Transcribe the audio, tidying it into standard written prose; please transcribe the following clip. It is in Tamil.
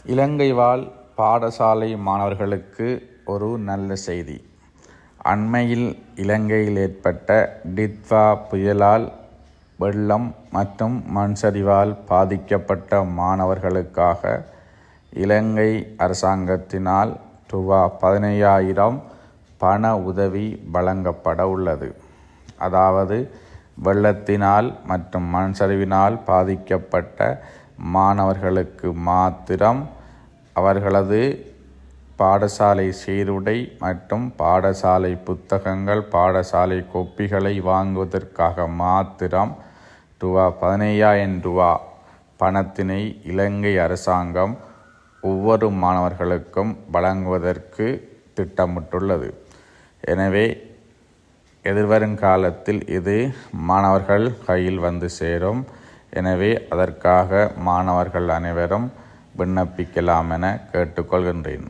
இலங்கை வாழ் பாடசாலை மாணவர்களுக்கு ஒரு நல்ல செய்தி. அண்மையில் இலங்கையில் ஏற்பட்ட டிட்வா புயலால் வெள்ளம் மற்றும் மண் சரிவால் பாதிக்கப்பட்ட மாணவர்களுக்காக இலங்கை அரசாங்கத்தினால் ரூபாய் 15,000 பண உதவி வழங்கப்பட உள்ளது. அதாவது வெள்ளத்தினால் மற்றும் மண் சரிவினால் பாதிக்கப்பட்ட மாணவர்களுக்கு மாத்திரம் அவர்களது பாடசாலை சீருடை மற்றும் பாடசாலை புத்தகங்கள், பாடசாலை கோப்பிகளை வாங்குவதற்காக மாத்திரம் ரூபாய் 15,000 பணத்தினை இலங்கை அரசாங்கம் ஒவ்வொரு மாணவர்களுக்கும் வழங்குவதற்கு திட்டமிட்டுள்ளது. எனவே எதிர்வருங்காலத்தில் இது மாணவர்கள் கையில் வந்து சேரும். எனவே அதற்காக மாணவர்கள் அனைவரும் விண்ணப்பிக்கலாம் என கேட்டுக்கொள்கின்றேன்.